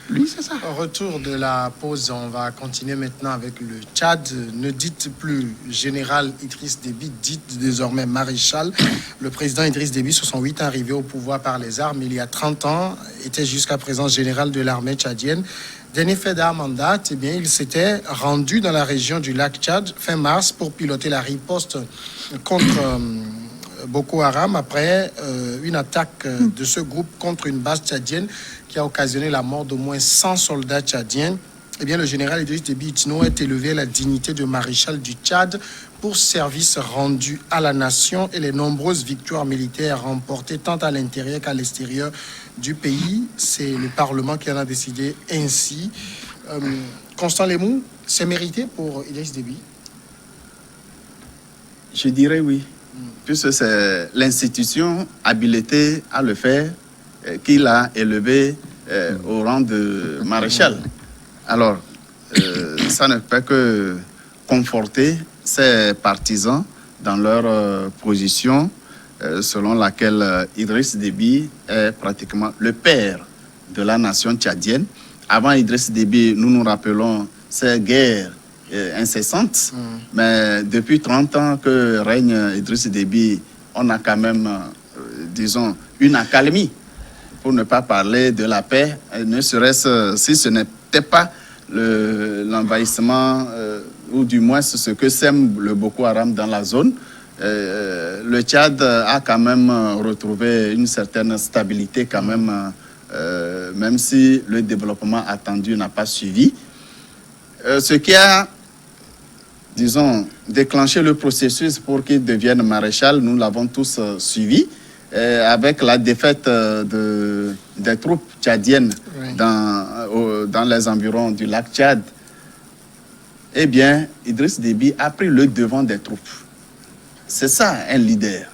Lui, c'est ça. Au retour de la pause, on va continuer maintenant avec le Tchad. Ne dites plus général Idriss Déby, dites désormais maréchal. Le président Idriss Déby, 68 ans, arrivé au pouvoir par les armes il y a 30 ans, était jusqu'à présent général de l'armée tchadienne. Dernier fait d'armes en date, eh bien, il s'était rendu dans la région du lac Tchad fin mars pour piloter la riposte contre Boko Haram après une attaque de ce groupe contre une base tchadienne qui a occasionné la mort d'au moins 100 soldats tchadiens. Eh bien, le général Idriss Déby Itno est élevé à la dignité de maréchal du Tchad pour service rendu à la nation et les nombreuses victoires militaires remportées tant à l'intérieur qu'à l'extérieur du pays. C'est le Parlement qui en a décidé ainsi. Constant Lemou, c'est mérité pour Idriss Déby? Je dirais oui, puisque c'est l'institution habilitée à le faire qu'il a élevé au rang de maréchal. Alors, ça ne peut que conforter ses partisans dans leur position selon laquelle Idriss Déby est pratiquement le père de la nation tchadienne. Avant Idriss Déby, nous nous rappelons ces guerres incessantes, mais depuis 30 ans que règne Idriss Déby, on a quand même, disons, une accalmie, pour ne pas parler de la paix, ne serait-ce si ce n'était pas l'envahissement, ou du moins ce que sème le Boko Haram dans la zone. Le Tchad a quand même retrouvé une certaine stabilité quand même, même si le développement attendu n'a pas suivi. Ce qui a, disons, déclenché le processus pour qu'il devienne maréchal, nous l'avons tous suivi, avec la défaite des troupes tchadiennes dans les environs du lac Tchad. Eh bien, Idriss Déby a pris le devant des troupes. C'est ça, un leader.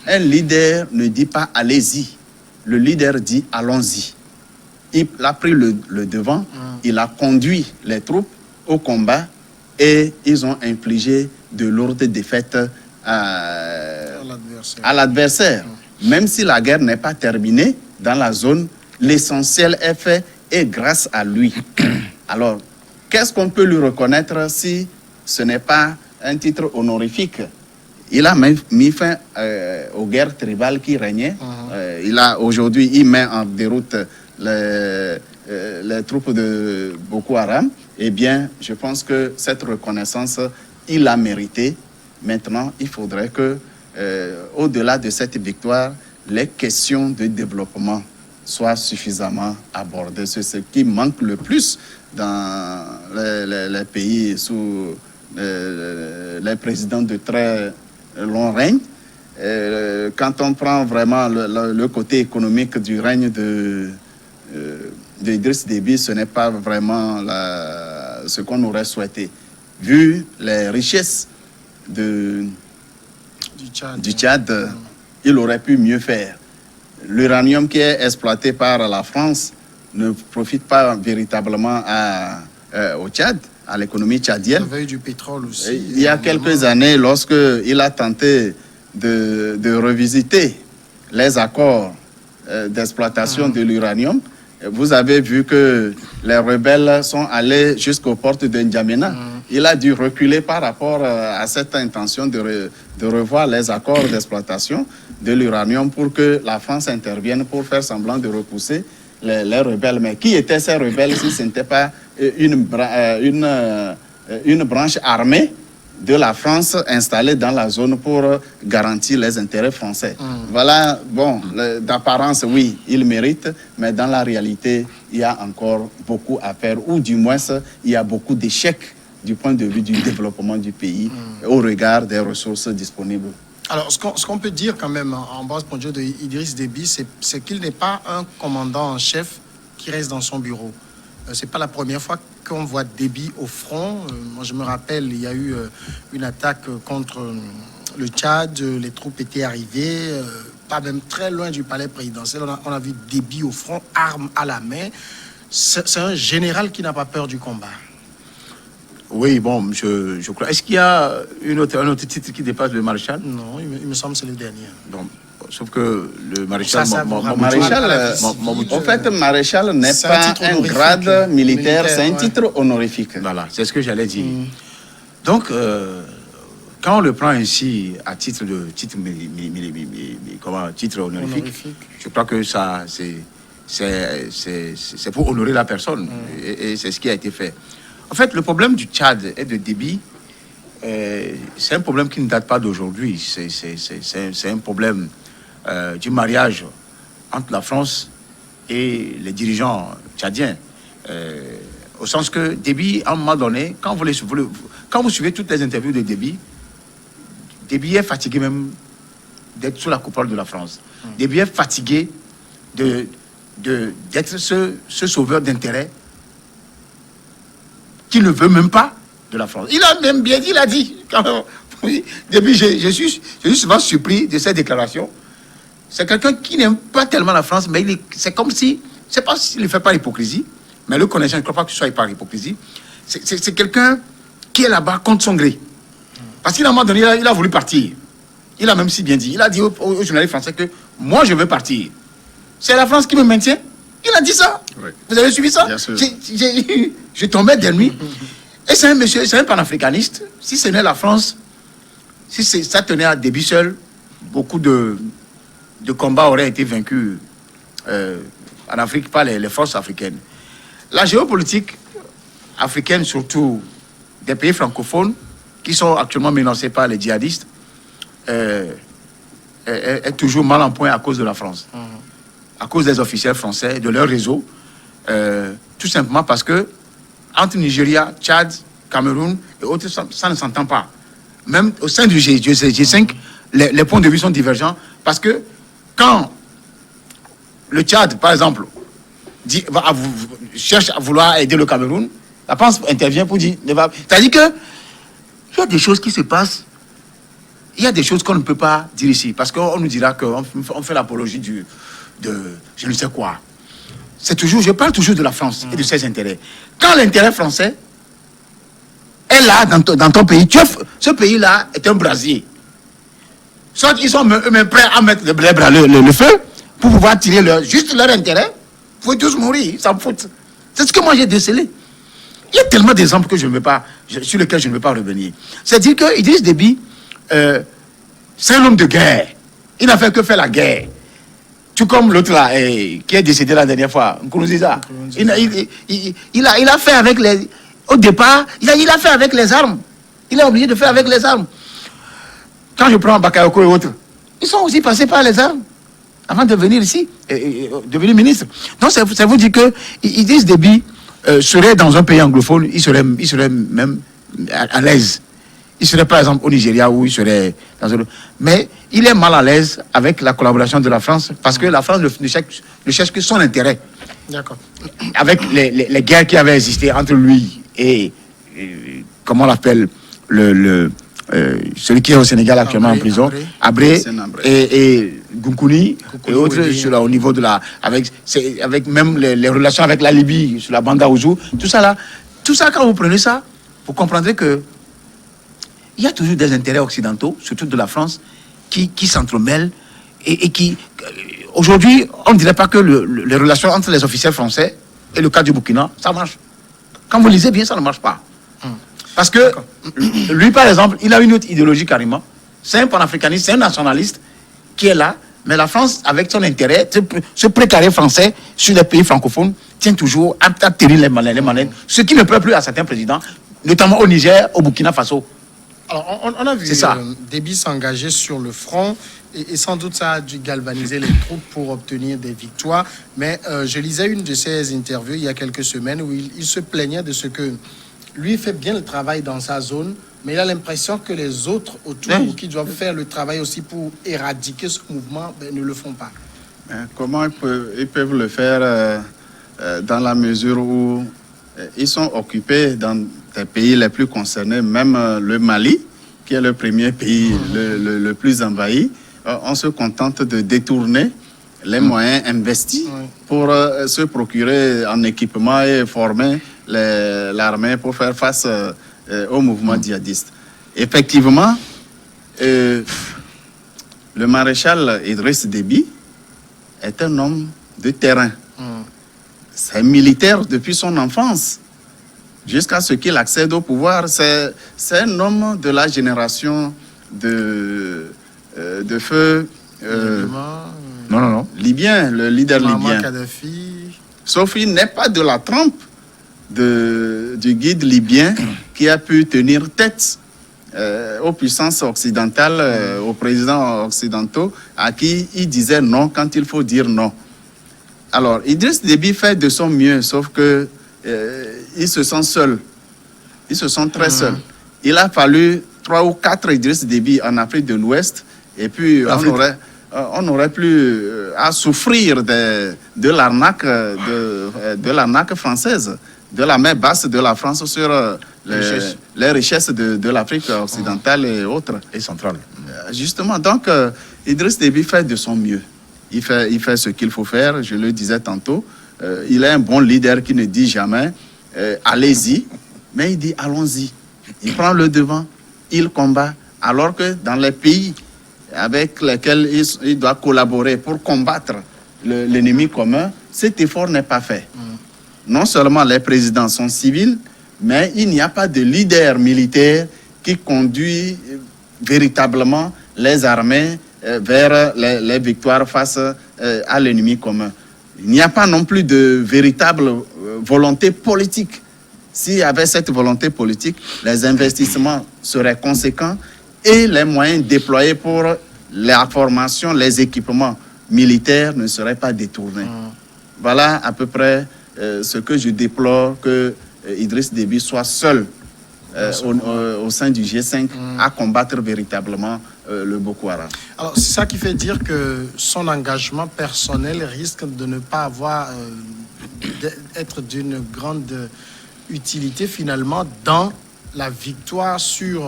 Un leader ne dit pas « allez-y ». Le leader dit « allons-y ». Il a pris le devant, il a conduit les troupes au combat et ils ont infligé de lourdes défaites à l'adversaire. Même si la guerre n'est pas terminée dans la zone, l'essentiel est fait et grâce à lui. Alors, qu'est-ce qu'on peut lui reconnaître si ce n'est pas un titre honorifique? Il a même mis fin aux guerres tribales qui régnaient. Aujourd'hui, il met en déroute les troupes de Boko Haram. Eh bien, je pense que cette reconnaissance, il l'a méritée. Maintenant, il faudrait que, au-delà de cette victoire, les questions de développement soient suffisamment abordées. C'est ce qui manque le plus dans les pays sous les présidents de très long règne. Quand on prend vraiment le côté économique du règne d'Idriss Déby, ce n'est pas vraiment ce qu'on aurait souhaité. Vu les richesses du Tchad, il aurait pu mieux faire. L'uranium qui est exploité par la France ne profite pas véritablement au Tchad, à l'économie tchadienne. Il y avait eu du pétrole aussi. Il y a quelques années, lorsqu'il a tenté de revisiter les accords d'exploitation de l'uranium, vous avez vu que les rebelles sont allés jusqu'aux portes de N'Djamena. Il a dû reculer par rapport à cette intention de revoir les accords d'exploitation de l'uranium pour que la France intervienne pour faire semblant de repousser les rebelles. Mais qui étaient ces rebelles si ce n'était pas une branche armée de la France installée dans la zone pour garantir les intérêts français? Voilà, bon, d'apparence, oui, il mérite, mais dans la réalité, il y a encore beaucoup à faire, ou du moins, il y a beaucoup d'échecs du point de vue du développement du pays au regard des ressources disponibles. Alors, ce qu'on peut dire quand même en base point de vue d'Idriss Déby, c'est qu'il n'est pas un commandant en chef qui reste dans son bureau. C'est pas la première fois qu'on voit Déby au front. Moi, je me rappelle, il y a eu une attaque contre le Tchad. Les troupes étaient arrivées, pas même très loin du palais présidentiel. On a vu Déby au front, armes à la main. C'est un général qui n'a pas peur du combat. Oui, bon, je crois. Est-ce qu'il y a un autre titre qui dépasse le maréchal? Non, il me semble que c'est le dernier. Donc, sauf que le maréchal Maréchal, en fait, maréchal n'est pas un grade militaire, c'est un titre honorifique. Voilà, c'est ce que j'allais dire. Donc, quand on le prend ainsi à titre honorifique, je crois que ça, c'est pour honorer la personne. Et c'est ce qui a été fait. En fait, le problème du Tchad et de Déby, c'est un problème qui ne date pas d'aujourd'hui. C'est un problème du mariage entre la France et les dirigeants tchadiens. Au sens que Déby, à un moment donné, quand vous suivez toutes les interviews de Déby est fatigué même d'être sous la coupole de la France. Déby est fatigué d'être ce sauveur d'intérêt qui ne veut même pas de la France. Il a même bien dit, il a dit. Oui, Déby, je suis souvent surpris de cette déclaration. C'est quelqu'un qui n'aime pas tellement la France, mais c'est comme si, je ne sais pas s'il ne fait pas l'hypocrisie, mais le connaissant, je ne crois pas que ce soit par hypocrisie. C'est quelqu'un qui est là-bas contre son gré. Parce qu'à un moment donné, il a voulu partir. Il a même si bien dit. Il a dit aux journalistes français que moi, je veux partir. C'est la France qui me maintient. Il a dit ça. Oui. Vous avez suivi ça? Bien sûr. Je tombais d'ennui. Et c'est un monsieur, c'est un panafricaniste. Si ce n'est la France, si ça tenait à Déby seul, beaucoup de combats auraient été vaincus en Afrique par les forces africaines. La géopolitique africaine, surtout des pays francophones, qui sont actuellement menacés par les djihadistes, est toujours mal en point à cause de la France. À cause des officiels français, de leur réseau. Tout simplement parce que entre Nigeria, Tchad, Cameroun et autres, ça ne s'entend pas. Même au sein du G5, les points de vue sont divergents parce que quand le Tchad, par exemple, cherche à vouloir aider le Cameroun, la France intervient pour dire... C'est-à-dire que il y a des choses qui se passent, il y a des choses qu'on ne peut pas dire ici, parce qu'on nous dira qu'on fait l'apologie de je ne sais quoi. Je parle toujours de la France et de ses intérêts. Quand l'intérêt français est là dans ton pays, ce pays-là est un brasier. Soit ils sont eux-mêmes prêts à mettre le feu pour pouvoir tirer juste leur intérêt, il faut tous mourir, ils s'en foutent. C'est ce que moi j'ai décelé. Il y a tellement d'exemples sur lesquels je ne veux pas revenir. C'est-à-dire que Idriss Déby, c'est un homme de guerre. Il n'a fait que faire la guerre. Tout comme l'autre là, qui est décédé la dernière fois, Nkurunziza. Il a fait avec les... Au départ, il a fait avec les armes. Il est obligé de faire avec les armes. Quand je prends Bakayoko et autres, ils sont aussi passés par les armes avant de venir ici, devenir ministre. Donc, ça vous dit que Idriss Déby serait dans un pays anglophone, il serait même à l'aise. Il serait par exemple au Nigeria où il serait dans un... Mais il est mal à l'aise avec la collaboration de la France parce que la France ne cherche que son intérêt. D'accord. Avec les guerres qui avaient existé entre lui et comment on l'appelle, celui qui est au Sénégal actuellement en prison, Abré et Goukouni et autres au niveau de la... Avec même les relations avec la Libye, sur la bande Ouzou, tout ça, quand vous prenez ça, vous comprendrez que il y a toujours des intérêts occidentaux, surtout de la France, qui s'entremêlent et qui... Aujourd'hui, on ne dirait pas que les relations entre les officiels français et le cas du Burkina, ça marche. Quand vous lisez bien, ça ne marche pas. Parce que lui, par exemple, il a une autre idéologie carrément. C'est un panafricaniste, c'est un nationaliste qui est là. Mais la France, avec son intérêt, ce précaré français sur les pays francophones, tient toujours à tenir les manettes, ce qui ne plaît plus à certains présidents, notamment au Niger, au Burkina Faso. Alors, on a vu Déby s'engager sur le front et sans doute ça a dû galvaniser les troupes pour obtenir des victoires. Mais je lisais une de ses interviews il y a quelques semaines où il se plaignait de ce que lui fait bien le travail dans sa zone, mais il a l'impression que les autres autour qui doivent faire le travail aussi pour éradiquer ce mouvement ne le font pas. Comment ils peuvent le faire dans la mesure où ils sont occupés dans des pays les plus concernés, même le Mali, qui est le premier pays le plus envahi. On se contente de détourner les moyens investis pour se procurer en équipement et former l'armée pour faire face au mouvement djihadiste. Effectivement, le le maréchal Idriss Déby est un homme de terrain. C'est militaire depuis son enfance, jusqu'à ce qu'il accède au pouvoir. C'est un homme de la génération de feu libyen, le leader libyen. Kadhafi. Sauf qu'il n'est pas de la trempe du guide libyen qui a pu tenir tête aux puissances occidentales, aux présidents occidentaux, à qui il disait non quand il faut dire non. Alors, Idriss Déby fait de son mieux, sauf que il se sent seul. Ils se sont très seuls. Il a fallu 3 ou 4 Idriss Déby en Afrique de l'Ouest, et puis on n'aurait plus à souffrir de l'arnaque de l'arnaque française, de la main basse de la France sur les richesses de l'Afrique occidentale et autres. Et centrale. Justement, donc Idriss Déby fait de son mieux. Il fait ce qu'il faut faire, je le disais tantôt. Il est un bon leader qui ne dit jamais allez-y, mais il dit allons-y. Il prend le devant, il combat, alors que dans les pays avec lesquels il doit collaborer pour combattre l'ennemi commun, cet effort n'est pas fait. Non seulement les présidents sont civils, mais il n'y a pas de leader militaire qui conduit véritablement les armées vers les victoires face à l'ennemi commun. Il n'y a pas non plus de véritable volonté politique. S'il y avait cette volonté politique, les investissements seraient conséquents et les moyens déployés pour la formation, les équipements militaires ne seraient pas détournés. Voilà à peu près ce que je déplore, que Idriss Déby soit seul au sein du G5 à combattre véritablement le Boko Haram. Alors, c'est ça qui fait dire que son engagement personnel risque de ne pas avoir, être d'une grande utilité finalement dans la victoire sur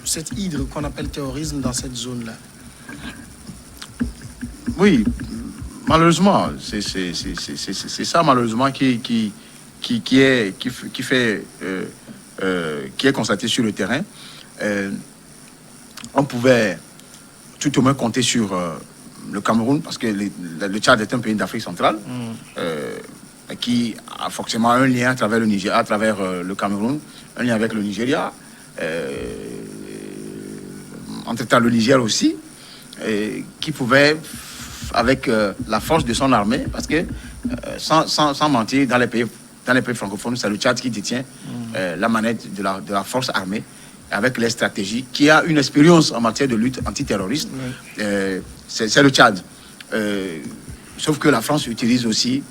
cette hydre qu'on appelle terrorisme dans cette zone-là. Oui, malheureusement, c'est ça malheureusement qui est constaté sur le terrain. On pouvait tout au moins compter sur le Cameroun, parce que le Tchad est un pays d'Afrique centrale, qui a forcément un lien à travers le Nigeria, à travers le Cameroun, un lien avec le Nigeria, entre-temps le Niger aussi, qui pouvait, avec la force de son armée, parce que sans mentir, dans les pays francophones, c'est le Tchad qui détient la manette de la force armée, avec les stratégies, qui a une expérience en matière de lutte antiterroriste. C'est le Tchad. Sauf que la France utilise aussi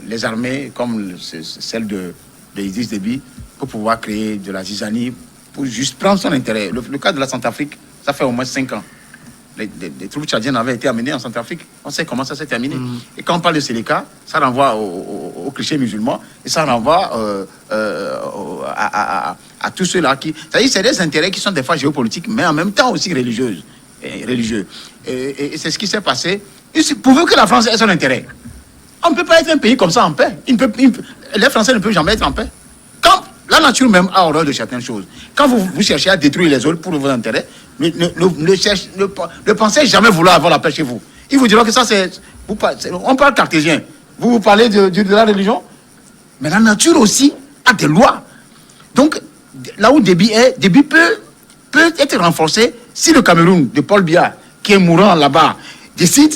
les armées comme celle de Idriss Déby pour pouvoir créer de la zizanie, pour juste prendre son intérêt. Le cas de la Centrafrique, ça fait au moins 5 ans. Les troupes tchadiennes avaient été amenées en Centrafrique. On sait comment ça s'est terminé. Et quand on parle de Séléka, ça renvoie au cliché musulman, et ça renvoie à tous ceux-là qui... C'est-à-dire, c'est des intérêts qui sont des fois géopolitiques, mais en même temps aussi religieux. Et c'est ce qui s'est passé. Pourvu que la France ait son intérêt. On ne peut pas être un pays comme ça en paix. Les Français ne peuvent jamais être en paix. Quand la nature même a horreur de certaines choses. Quand vous cherchez à détruire les autres pour vos intérêts, ne pensez jamais vouloir avoir la paix chez vous. Ils vous diront que ça, on parle cartésien. Vous parlez de la religion, mais la nature aussi a des lois. Donc, là où Déby peut être renforcé si le Cameroun de Paul Biya, qui est mourant là-bas, décide,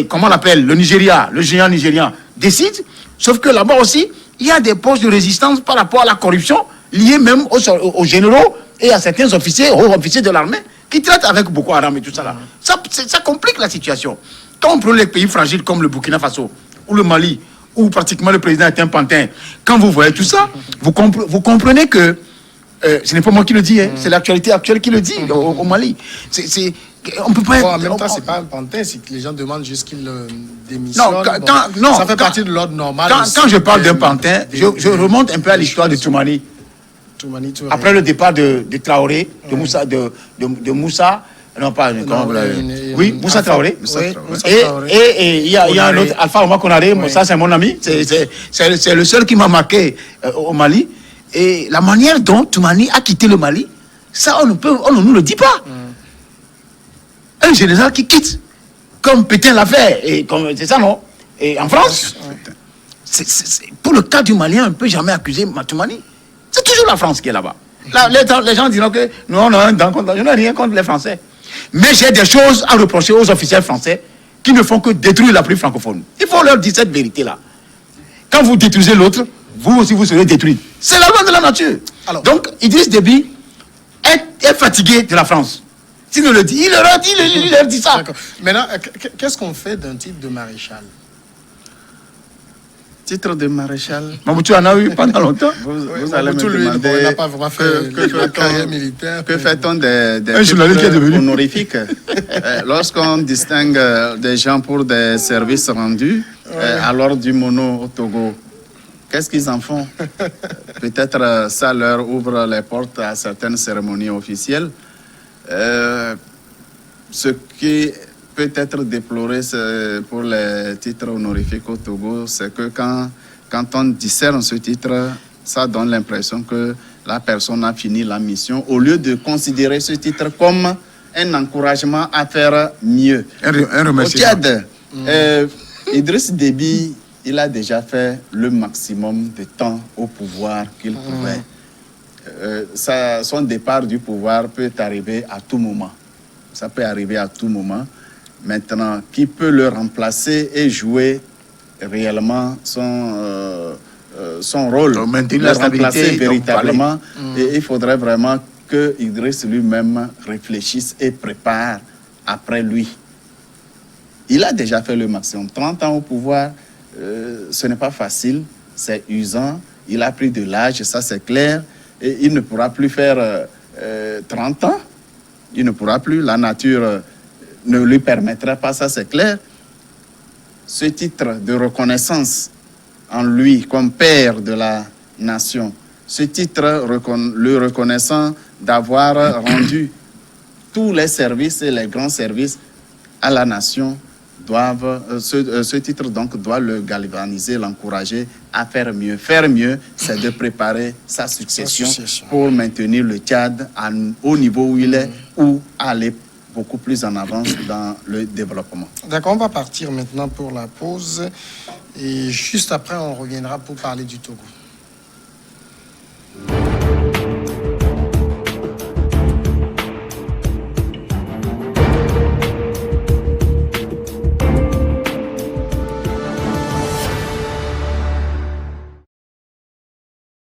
comment on l'appelle, le Nigeria, le géant nigérian, décide, sauf que là-bas aussi, il y a des postes de résistance par rapport à la corruption, liés même aux généraux et à certains officiers, hauts officiers de l'armée, qui traitent avec Boko Haram et tout ça là. Ça complique la situation. Quand on prend les pays fragiles comme le Burkina Faso, ou le Mali, où pratiquement le président est un pantin, quand vous voyez tout ça, vous comprenez que ce n'est pas moi qui le dis, c'est l'actualité actuelle qui le dit au Mali. On peut pas en même temps, c'est pas un pantin, c'est que les gens demandent juste qu'il démissionne. Non, ça fait partie de l'ordre normal. Quand je parle d'un pantin, je remonte un peu à l'histoire de Toumani. Après le départ de Traoré, de Moussa, non pas, Moussa Traoré. Et il y a un autre, Alpha Oumar Konaré, ça c'est mon ami, c'est le seul qui m'a marqué au Mali. Et la manière dont Toumani a quitté le Mali, ça on ne nous le dit pas. Un général qui quitte, comme Pétain l'a fait, et comme c'est ça, non? Et en France, pour le cas du Malien, on ne peut jamais accuser Matoumani. C'est toujours la France qui est là-bas. Là, les gens diront que nous, on a un dent contre. Je n'ai rien contre les Français. Mais j'ai des choses à reprocher aux officiels français qui ne font que détruire la pluie francophone. Il faut leur dire cette vérité-là. Quand vous détruisez l'autre, vous aussi, vous serez détruit. C'est la loi de la nature. Alors, donc, Idriss Déby est fatigué de la France. S'il ne le dit, il leur dit ça. d'accord. Maintenant, qu'est-ce qu'on fait d'un titre de maréchal? Titre de maréchal. Mamoudou en a eu pendant longtemps. Vous allez Mobutu, me lui, demander il n'a pas vraiment fait la carrière militaire. que fait-on des Un journaliste qui est devenu. honorifiques lorsqu'on distingue des gens pour des services rendus à l'ordre du mono au Togo? Qu'est-ce qu'ils en font? Peut-être ça leur ouvre les portes à certaines cérémonies officielles. Ce qui peut être déploré pour les titres honorifiques au Togo, c'est que quand on discerne ce titre, ça donne l'impression que la personne a fini la mission, au lieu de considérer ce titre comme un encouragement à faire mieux. Un Au remerciement. Tchad, Idriss Déby, il a déjà fait le maximum de temps au pouvoir qu'il pouvait. Son départ du pouvoir peut arriver à tout moment. Ça peut arriver à tout moment. Maintenant, qui peut le remplacer et jouer réellement son rôle, Donc, maintenir le la stabilité, remplacer donc, véritablement. Et il faudrait vraiment que Idriss lui-même réfléchisse et prépare après lui. Il a déjà fait le maximum. 30 ans au pouvoir, ce n'est pas facile, c'est usant. Il a pris de l'âge, ça c'est clair. Et il ne pourra plus faire 30 ans. Il ne pourra plus. La nature ne lui permettra pas, ça c'est clair. Ce titre de reconnaissance en lui comme père de la nation, ce titre le reconnaissant d'avoir rendu tous les services et les grands services à la nation, ce titre donc doit le galvaniser, l'encourager à faire mieux. Faire mieux, c'est de préparer sa succession pour maintenir le Tchad au niveau où il est ou aller beaucoup plus en avance dans le développement. D'accord, on va partir maintenant pour la pause. Et juste après, on reviendra pour parler du Togo.